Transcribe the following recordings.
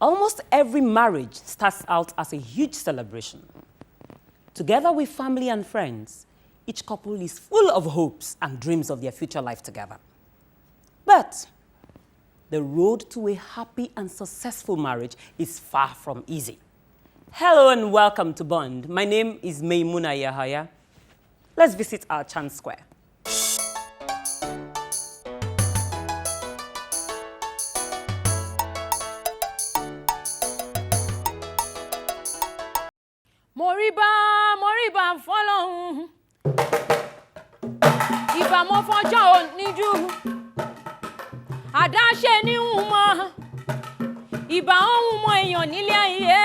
Almost every marriage starts out as a huge celebration. Together with family and friends, each couple is full of hopes and dreams of their future life together. But the road to a happy and successful marriage is far from easy. Hello and welcome to Bond. My name is Maimuna Yahaya. Let's visit our Chan Square. Moriba fọlọ́hun. Ìbà mo fọjọ́ oníjú. Àdáṣe ní ń mọ. Ìbà ohun mọ èèyàn nílé ayé.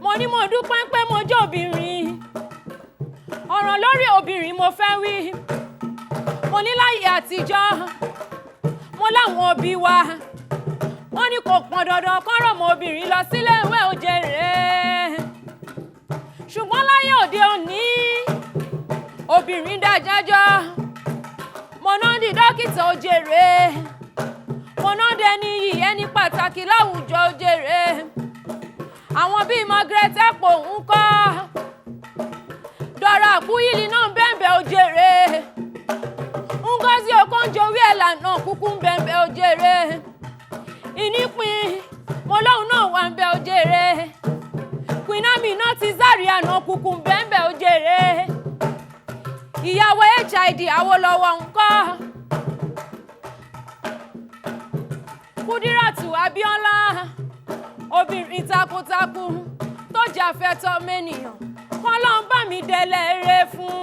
Mo ní mo dúpẹ́ pé mo jẹ́ obìnrin. Ọ̀rọ̀ lórí obìnrin mo fẹ́ wí. Mo ní láyé àtijọ́. Mo láwọn òbí wa. Wọ́n ní kò pọn dandan kọ́rọ̀ mọ obìnrin lọ sílé ìwé òjèrè. Ṣùgbọ́n láyé òde òní, obìnrin dájájọ́. Mo náà di dókítà òjèrè. Mo náà dẹni iyì ẹni pàtàkì láwùjọ òjèrè. Àwọn bíi Margaret Epo ń kọ́. Dora Akuyili náà ń bẹ̀m̀bẹ̀ òjèrè. Ngozi Okonjo-Iweala náà kúkú ń bẹ̀m̀bẹ̀ òjèrè. Ìnípin mo lóhùn náà wà ń bẹ̀ òjèrè. Queen Amina ti Zaria náà kúkú ń bẹ̀m̀bẹ̀ òjèrè. Ìyàwó HID Awólọ́wọ̀ ń kọ́. Kúdíràtù Abíọ́lá, obìnrin takuntakun tó jà fẹ́tọ́ mẹ́nìyàn. Kọ́lọ́n bá mi délẹ̀ rere fún.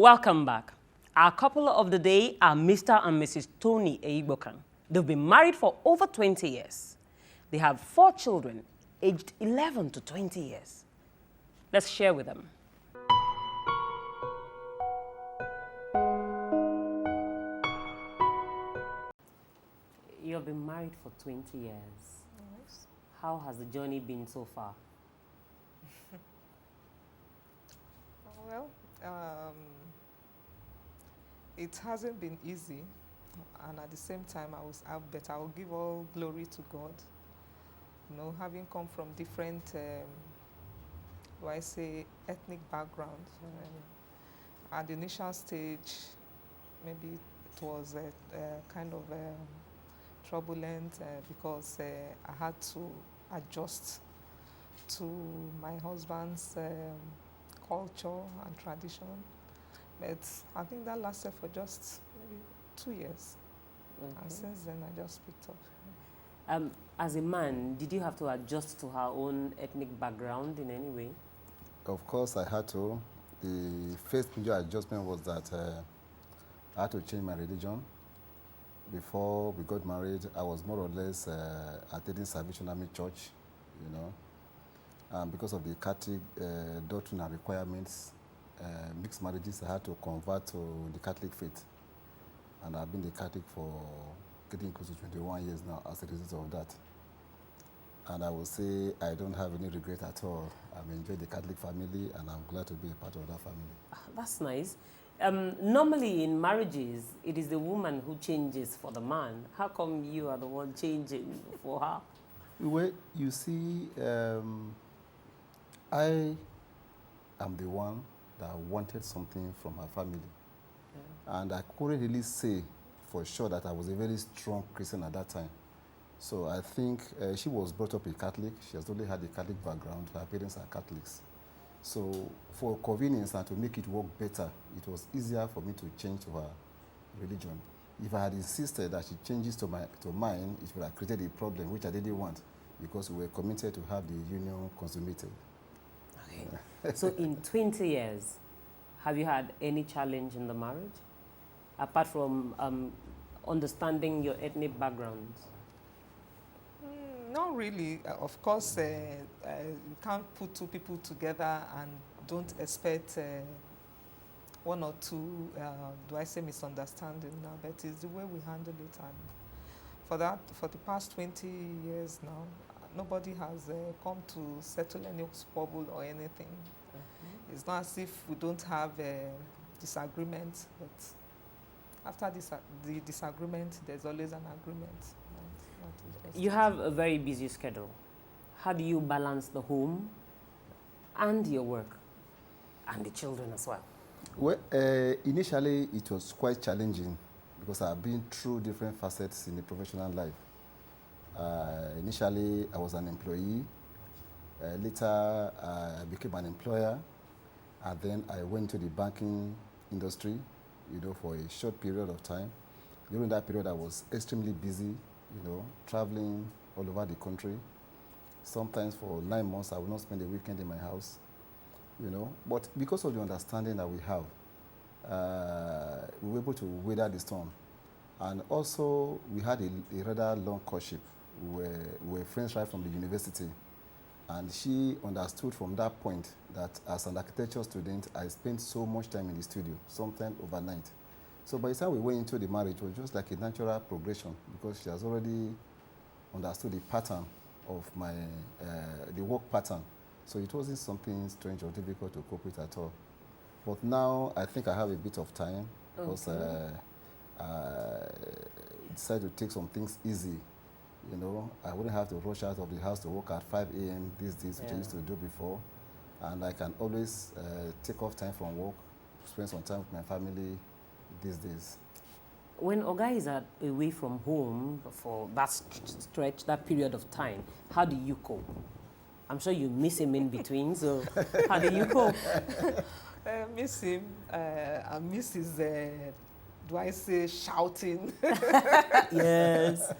Welcome back. Our couple of the day are Mr. and Mrs. Tony Eigbokan. They've been married for over 20 years. They have 4 children, aged 11 to 20 years. Let's share with them. You've been married for 20 years. Yes. How has the journey been so far? Well, it hasn't been easy, and at the same time, I will give all glory to God. You know, having come from different, ethnic backgrounds. At the initial stage, maybe it was kind of turbulent because I had to adjust to my husband's culture and tradition. But I think that lasted for just maybe 2 years. Okay. And since then, I just picked up. As a man, did you have to adjust to her own ethnic background in any way? Of course, I had to. The first major adjustment was that I had to change my religion. Before we got married, I was more or less attending Salvation Army Church, you know. And because of the Catholic doctrine and requirements, mixed marriages, I had to convert to the Catholic faith. And I've been the Catholic for getting close to 21 years now as a result of that. And I will say I don't have any regret at all. I've enjoyed the Catholic family, and I'm glad to be a part of that family. That's nice. Normally in marriages, it is the woman who changes for the man. How come you are the one changing for her? Well, you see, I am the one that wanted something from her family. Yeah. And I couldn't really say for sure that I was a very strong Christian at that time. So I think she was brought up a Catholic. She has only had a Catholic background. Her parents are Catholics. So for convenience and to make it work better, it was easier for me to change to her religion. If I had insisted that she changes to mine, it would have created a problem, which I didn't want, because we were committed to have the union consummated. Okay. So in 20 years, have you had any challenge in the marriage, apart from understanding your ethnic backgrounds? Not really. Of course, you can't put two people together and don't expect one or two, do I say misunderstanding now, but it's the way we handle it. And for the past 20 years now, nobody has come to settle any squabble or anything. Mhm. It's not as if we don't have disagreements, but after the disagreement, there's always an agreement. That is just You it. have a very busy schedule. How do you balance the home and your work and the children as well? Well, initially it was quite challenging because I've been through different facets in the professional life. Initially, I was an employee. Later, I became an employer. And then I went to the banking industry, for a short period of time. During that period, I was extremely busy, traveling all over the country. Sometimes for 9 months, I would not spend a weekend in my house, But because of the understanding that we have, we were able to weather the storm. And also, we had a rather long courtship. We were friends right from the university. And she understood from that point that as an architecture student, I spent so much time in the studio, sometimes overnight. So by the time we went into the marriage, it was just like a natural progression because she has already understood the pattern of the work pattern. So it wasn't something strange or difficult to cope with at all. But now I think I have a bit of time because I decided to take some things easy. I wouldn't have to rush out of the house to work at 5 a.m. these days, which I used to do before. And I can always take off time from work, spend some time with my family these days. When Oga is away from home for that stretch, that period of time, how do you cope? I'm sure you miss him in between, so how do you cope? Miss him. I miss his, do I say, shouting? Yes.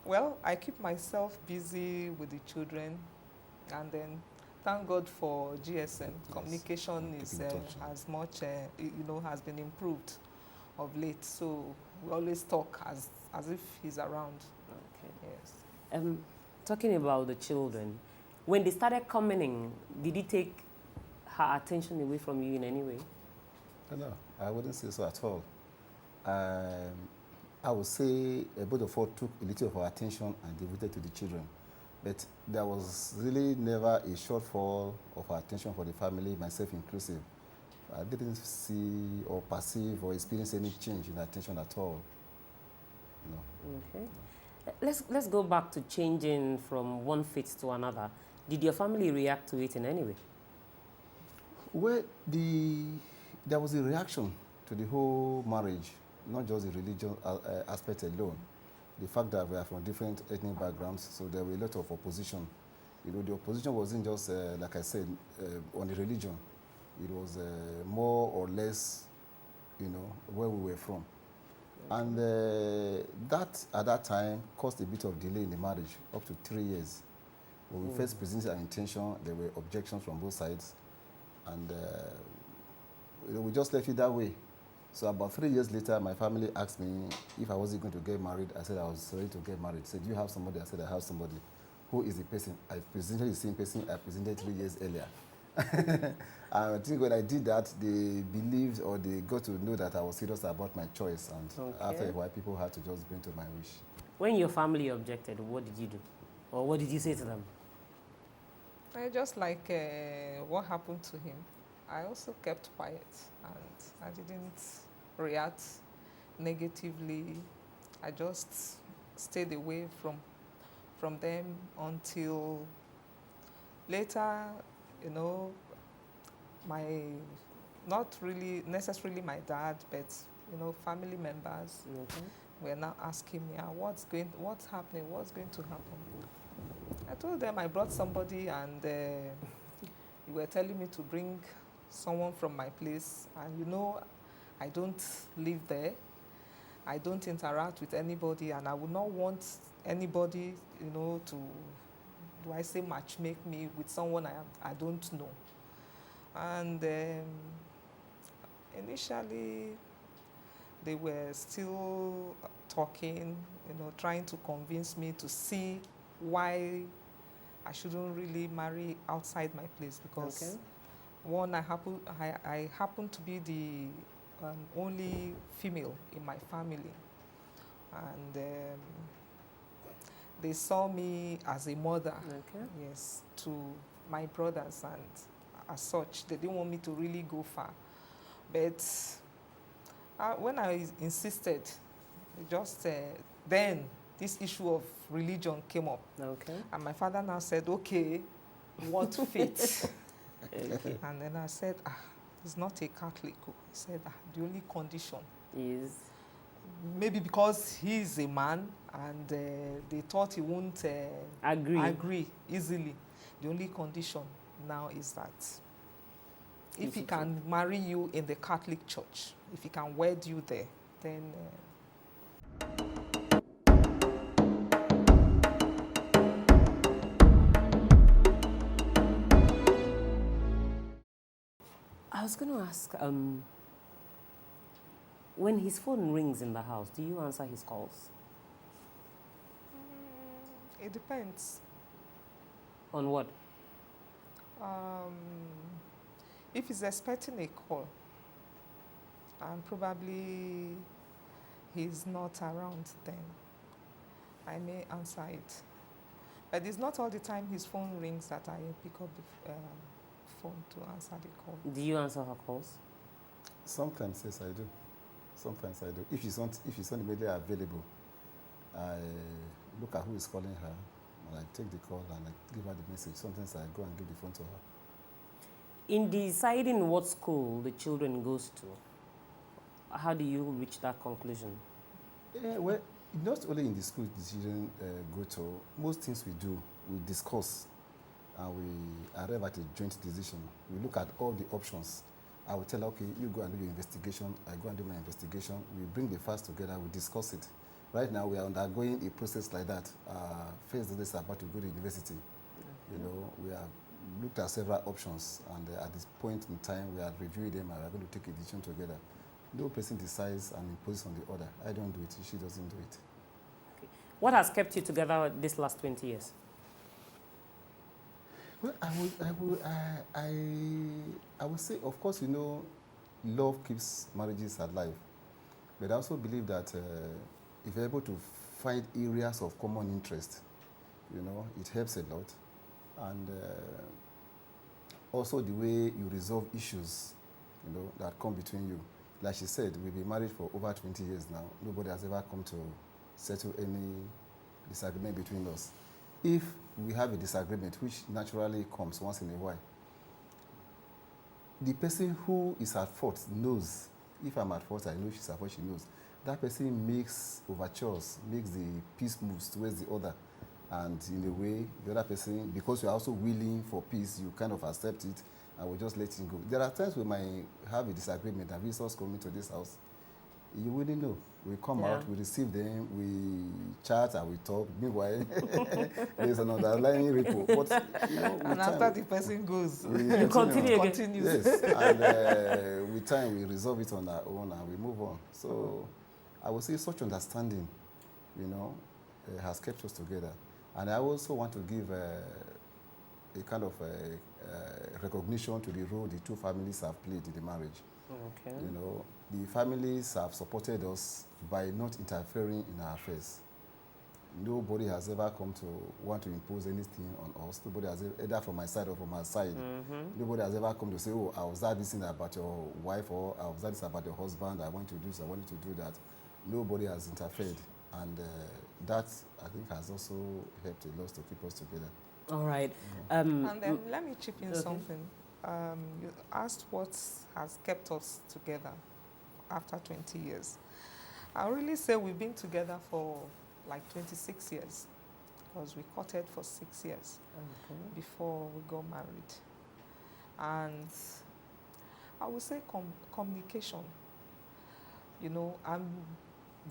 Well, I keep myself busy with the children, and then thank God for GSM. Yes. Communication is as much, has been improved of late. So we always talk as if he's around. Okay. Yes. Talking about the children, when they started coming in, did it take her attention away from you in any way? No, I wouldn't say so at all. I would say both of us took a little of our attention and devoted to the children. But there was really never a shortfall of our attention for the family, myself inclusive. I didn't see or perceive or experience any change in attention at all. No. Okay. Let's go back to changing from one faith to another. Did your family react to it in any way? Well, there was a reaction to the whole marriage, not just the religion aspect alone. The fact that we are from different ethnic backgrounds, so there were a lot of opposition. The opposition wasn't just, like I said, on the religion. It was more or less, where we were from. And that, at that time, caused a bit of delay in the marriage, up to 3 years. When we first presented our intention, there were objections from both sides. And we just left it that way. So about 3 years later, my family asked me if I wasn't going to get married. I said I was ready to get married. They said, do you have somebody? I said, I have somebody. Who is the person? I presented the same person I presented 3 years earlier. I think when I did that, they believed or they got to know that I was serious about my choice. And after a while, people had to just bring to my wish. When your family objected, what did you do? Or what did you say to them? Just like what happened to him, I also kept quiet and I didn't react negatively. I just stayed away from them until later, not really necessarily my dad, but family members were now asking me, what's happening, what's going to happen? I told them I brought somebody and you were telling me to bring someone from my place, and I don't live there. I don't interact with anybody, and I would not want anybody, to, do I say, matchmake me with someone I don't know. And initially, they were still talking, trying to convince me to see why I shouldn't really marry outside my place, because one, I happen to be the only female in my family, and they saw me as a mother, yes, to my brothers, and as such, they didn't want me to really go far. But when I insisted, just then this issue of religion came up. And my father now said, okay, what fits? And then I said, he's not a Catholic. He said, the only condition is maybe because he's a man and they thought he won't agree easily. The only condition now is that if he can marry you in the Catholic Church, if he can wed you there, then... I was going to ask, when his phone rings in the house, do you answer his calls? It depends. On what? If he's expecting a call, and probably he's not around, then I may answer it. But it's not all the time his phone rings that I pick up the phone to answer the call. Do you answer her calls? Sometimes, yes, I do. Sometimes I do. If she's not immediately available, I look at who is calling her, and I take the call and I give her the message. Sometimes I go and give the phone to her. In deciding what school the children goes to, how do you reach that conclusion? Yeah, well, not only in the school the children go to, most things we do, we discuss and we arrive at a joint decision. We look at all the options. I will tell her, okay, you go and do your investigation, I go and do my investigation. We bring the facts together, we discuss it. Right now, we are undergoing a process like that. First, this is about to go to university. We have looked at several options, and at this point in time, we are reviewing them and we are going to take a decision together. No person decides and imposes on the other. I don't do it, she doesn't do it. Okay. What has kept you together this last 20 years? Well, I would say, of course, love keeps marriages alive. But I also believe that if you're able to find areas of common interest, it helps a lot. And also the way you resolve issues, that come between you. Like she said, we've been married for over 20 years now. Nobody has ever come to settle any disagreement between us. If we have a disagreement, which naturally comes once in a while, the person who is at fault knows. If I'm at fault, I know she's at fault, she knows. That person makes overtures, makes the peace moves towards the other. And in a way, the other person, because you're also willing for peace, you kind of accept it and we just let it go. There are times we might have a disagreement and visitors coming to this house. You wouldn't know. We come out, we receive them, we chat and we talk. Meanwhile, there's an underlying report. But, and after the person goes, you continue. Yes, and with time we resolve it on our own and we move on. So I would say such understanding, has kept us together. And I also want to give a kind of recognition to the role the two families have played in the marriage. Okay. The families have supported us by not interfering in our affairs. Nobody has ever come to want to impose anything on us. Nobody has, either from my side or from our side. Nobody has ever come to say, oh, I observed this thing about your wife, or I observed this about your husband, I want to do this, I want you to do that. Nobody has interfered. And that, I think, has also helped a lot to keep us together. All right. And then let me chip in something. You asked what has kept us together after 20 years. I really say we've been together for like 26 years, because we courted for 6 years before we got married. And I would say communication. I'm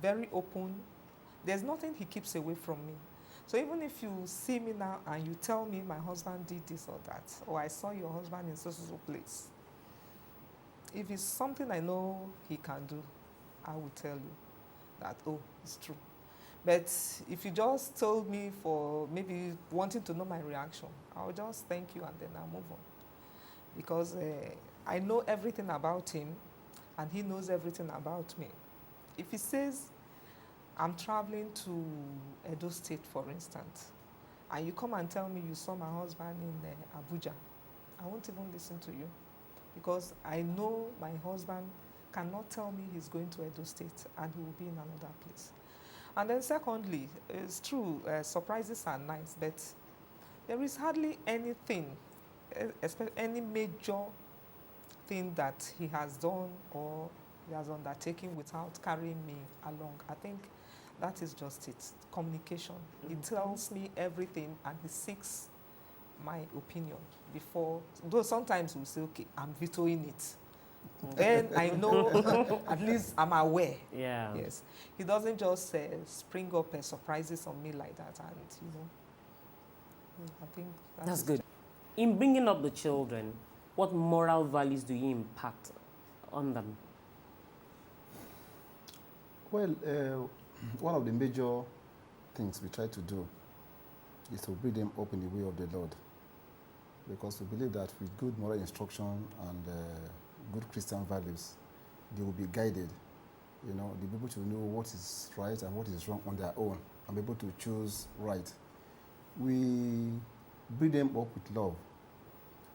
very open. There's nothing he keeps away from me. So even if you see me now and you tell me my husband did this or that, or I saw your husband in so place, if it's something I know he can do, I will tell you that, oh, it's true. But if you just told me for maybe wanting to know my reaction, I'll just thank you and then I'll move on. Because I know everything about him and he knows everything about me. If he says, I'm traveling to Edo State, for instance, and you come and tell me you saw my husband in Abuja, I won't even listen to you. Because I know my husband cannot tell me he's going to Edo State and he will be in another place. And then secondly, it's true, surprises are nice, but there is hardly anything, any major thing that he has done or he has undertaken without carrying me along. I think that is just it, communication. He tells me everything and he seeks my opinion before, though sometimes we'll say, okay, I'm vetoing it. Then I know, at least I'm aware. Yeah. Yes. He doesn't just spring up surprises on me like that. And, I think That's good. In bringing up the children, what moral values do you impact on them? Well, one of the major things we try to do is to bring them up in the way of the Lord. Because we believe that with good moral instruction and good Christian values, they will be guided. They'll be able to know what is right and what is wrong on their own and be able to choose right. We bring them up with love.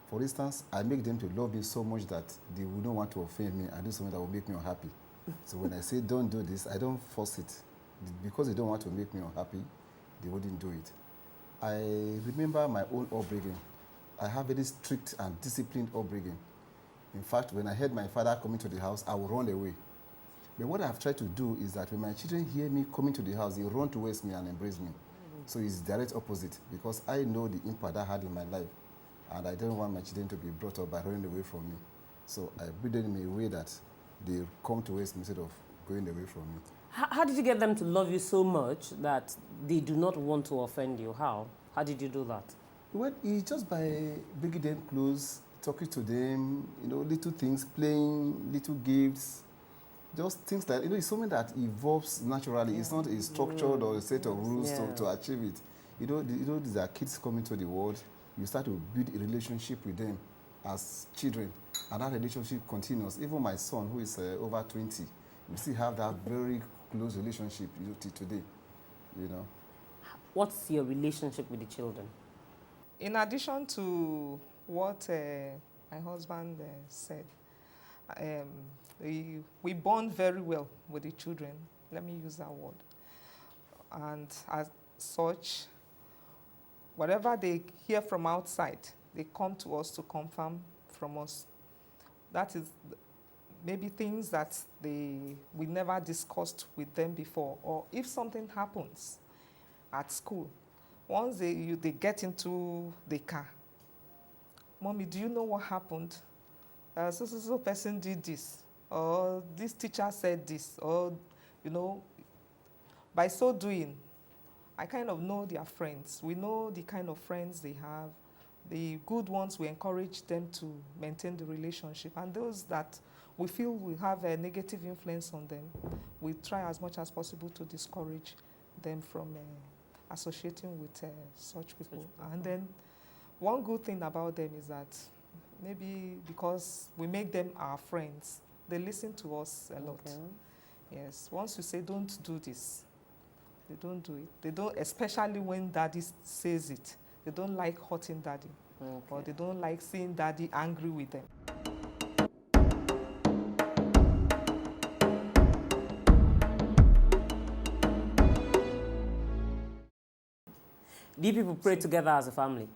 For instance, I make them to love me so much that they will not want to offend me and do something that will make me unhappy. So when I say don't do this, I don't force it. Because they don't want to make me unhappy, they wouldn't do it. I remember my own upbringing. I have very strict and disciplined upbringing. In fact, when I heard my father coming to the house, I would run away. But what I've tried to do is that when my children hear me coming to the house, they run towards me and embrace me. So it's direct opposite, because I know the impact that had in my life, and I don't want my children to be brought up by running away from me. So I bring them in a way that they come towards me instead of going away from me. How did you get them to love you so much that they do not want to offend you? How? How did you do that? Well, it's just by bringing them close, talking to them, little things, playing, little gifts, just things like, it's something that evolves naturally. Yeah. It's not a structured or a set of rules to achieve it. These are kids coming to the world. You start to build a relationship with them as children, and that relationship continues. Even my son, who is over 20, we still have that very close relationship till today. What's your relationship with the children? In addition to what my husband said, we bond very well with the children. Let me use that word. And as such, whatever they hear from outside, they come to us to confirm from us. That is maybe things that we never discussed with them before. Or if something happens at school, once they get into the car, Mommy, do you know what happened? So person did this, or this teacher said this, or, by so doing, I kind of know their friends. We know the kind of friends they have. The good ones, we encourage them to maintain the relationship. And those that we feel will have a negative influence on them, we try as much as possible to discourage them from associating with such people. And then one good thing about them is that maybe because we make them our friends, they listen to us a lot. Yes. Once you say, don't do this, they don't do it. They don't, especially when daddy says it. They don't like hurting daddy. Or they don't like seeing daddy angry with them. Do you people pray together as a family?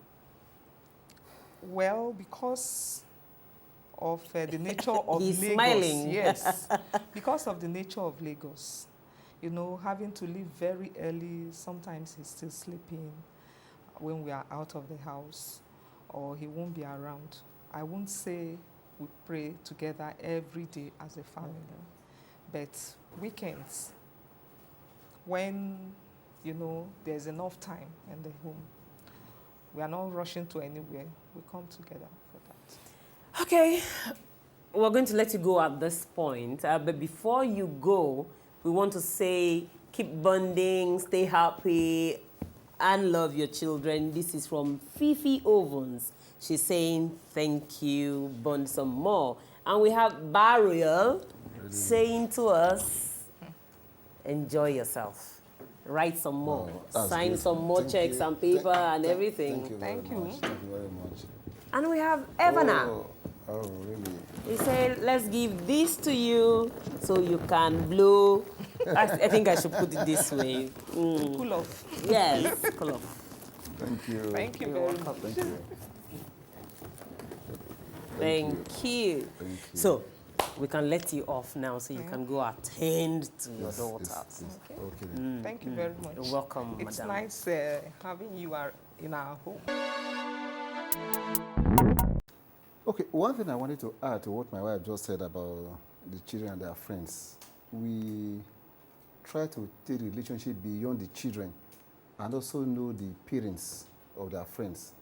Well, because of the nature of He's Lagos. Smiling. Yes. Because of the nature of Lagos. Having to leave very early, sometimes he's still sleeping when we are out of the house, or he won't be around. I won't say we pray together every day as a family. But weekends, when, there's enough time in the home, we are not rushing to anywhere, we come together for that. Okay. we're going to let you go at this point. But before you go, we want to say keep bonding, stay happy, and love your children. This is from Fifi Ovens. She's saying thank you, bond some more. And we have Burial saying to us, enjoy yourself. Write some more. Sign good. some more checks and paper and everything. Thank you. Thank you very much. And we have Evana. Oh, really? He said, let's give this to you so you can blow. I think I should put it this way. Cool off. Yes, cool off. Thank you. Thank you very much. Thank you. Thank you. Thank you. So, we can let you off now so you can go attend to your daughters. Okay. Thank you very much. You're welcome, It's madam. nice having you in our home. Okay, one thing I wanted to add to what my wife just said about the children and their friends. We try to take the relationship beyond the children and also know the parents of their friends.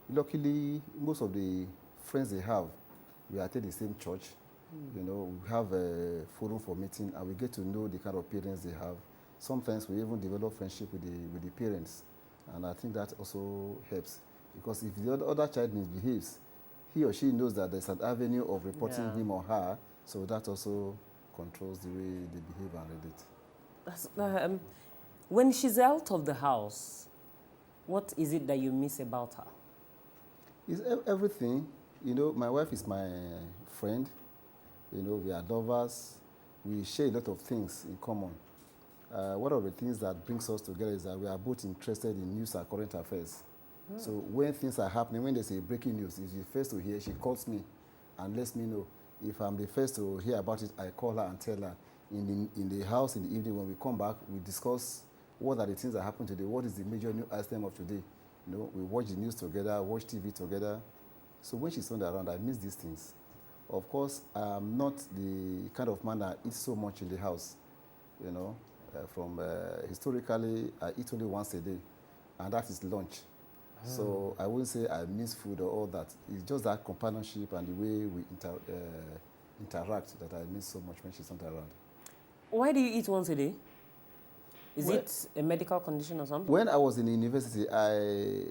Luckily, most of the friends they have, we attend the same church. You know, we have a forum for meeting and we get to know the kind of parents they have. Sometimes we even develop friendship with the parents. And I think that also helps. Because if the other child misbehaves, he or she knows that there's an avenue of reporting him or her, so that also controls the way they behave and read it. That's, when she's out of the house, what is it that you miss about her? It's everything. You know, my wife is my friend. You know, we are lovers. We share a lot of things in common. One of the things that brings us together is that we are both interested in news and current affairs. So when things are happening, when there's a breaking news, if she's first to hear, she calls me and lets me know. If I'm the first to hear about it, I call her and tell her. In the house in the evening, when we come back, we discuss what are the things that happened today, what is the major new item of today. You know, we watch the news together, watch TV together. So when she's not around, I miss these things. Of course, I'm not the kind of man that eats so much in the house. You know, historically, I eat only once a day, and that is lunch. So I wouldn't say I miss food or all that. It's just that companionship and the way we interact that I miss so much when she's not around. Why do you eat once a day? Is it a medical condition or something? When I was in university, I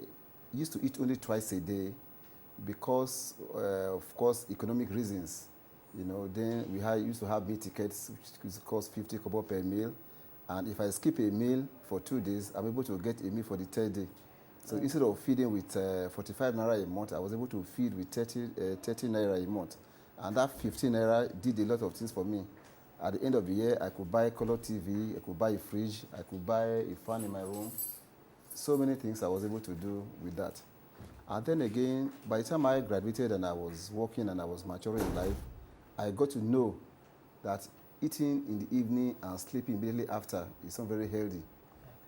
used to eat only twice a day because, of course, economic reasons. You know, then we used to have meal tickets, which cost 50 kobo per meal. And if I skip a meal for 2 days, I'm able to get a meal for the third day. So instead of feeding with 45 naira a month, I was able to feed with 30 naira a month. And that 15 naira did a lot of things for me. At the end of the year, I could buy color TV, I could buy a fridge, I could buy a fan in my room. So many things I was able to do with that. And then again, by the time I graduated and I was working and I was maturing in life, I got to know that eating in the evening and sleeping immediately after is not very healthy.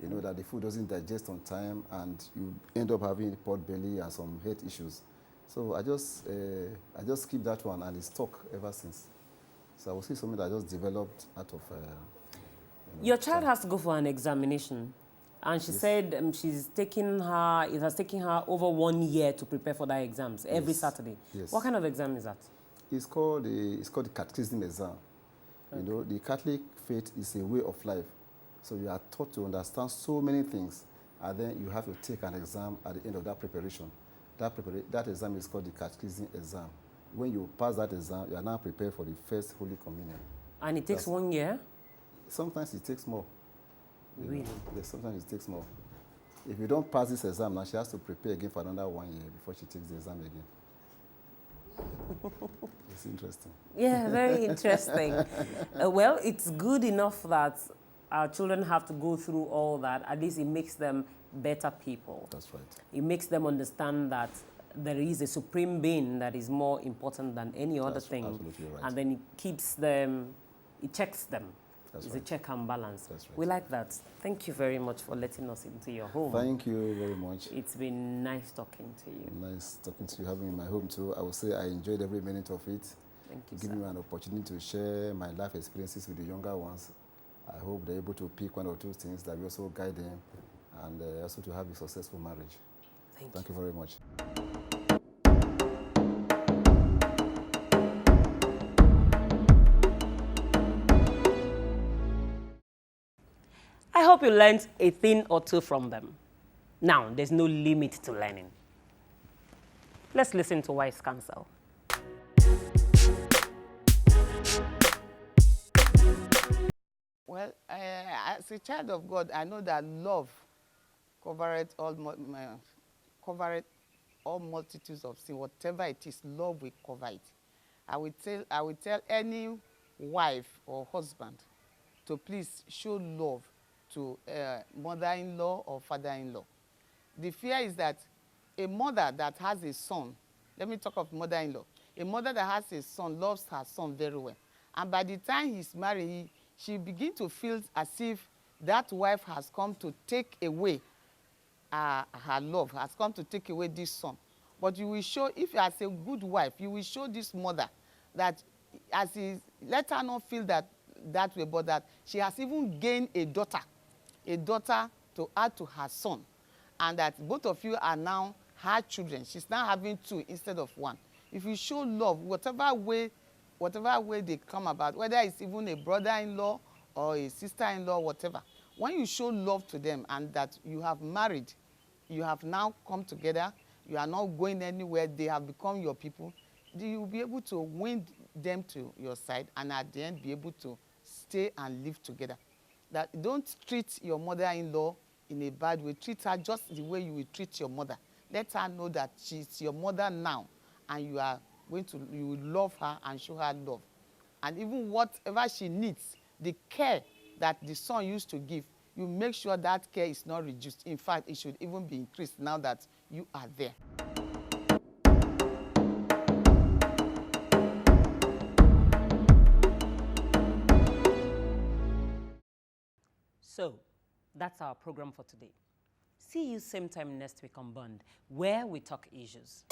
You know, that the food doesn't digest on time and you end up having pot belly and some health issues. So I just keep that one and it's stuck ever since. So I would say something that I just developed out of... Your child has to go for an examination. And she said it has taken her over 1 year to prepare for that exams every Saturday. Yes. What kind of exam is that? It's called the catechism exam. Okay. You know, the Catholic faith is a way of life. So you are taught to understand so many things, and then you have to take an exam at the end of that preparation. That exam is called the catechism exam. When you pass that exam, you are now prepared for the first Holy Communion. And it takes 1 year? Sometimes it takes more. Really? Yes, sometimes it takes more. If you don't pass this exam, now she has to prepare again for another 1 year before she takes the exam again. It's interesting. Yeah, very interesting. Well, it's good enough that our children have to go through all that. At least it makes them better people. That's right. It makes them understand that there is a supreme being that is more important than any other thing. Absolutely right. And then it keeps them, it checks them. That's It's right. a check and balance. That's right. We like that. Thank you very much for letting us into your home. Thank you very much. It's been nice talking to you. Nice talking to you, having me in my home too. I would say I enjoyed every minute of it. Thank you, Giving sir. me an opportunity to share my life experiences with the younger ones. I hope they're able to pick 1 or 2 things that will also guide them and also to have a successful marriage. Thank you very much. hope you learned a thing or two from them. Now, there's no limit to learning. Let's listen to wise counsel. Well, as a child of God, I know that love covereth all multitudes of sin. Whatever it is, love will cover it. I will tell any wife or husband to please show love to mother-in-law or father-in-law. The fear is that a mother that has a son, let me talk of mother-in-law, a mother that has a son loves her son very well. And by the time he's married, she begins to feel as if that wife has come to take away her love, has come to take away this son. But you will show, if you are a good wife, you will show this mother that let her not feel that way, but that she has even gained a daughter to add to her son. And that both of you are now her children. She's now having two instead of one. If you show love, whatever way they come about, whether it's even a brother-in-law or a sister-in-law, whatever, when you show love to them and that you have married, you have now come together, you are not going anywhere, they have become your people, you will be able to win them to your side and at the end be able to stay and live together. That don't treat your mother-in-law in a bad way. Treat her just the way you will treat your mother. Let her know that she's your mother now and you will love her and show her love. And even whatever she needs, the care that the son used to give, you make sure that care is not reduced. In fact, it should even be increased now that you are there. So, that's our program for today. See you same time next week on Bond, where we talk issues.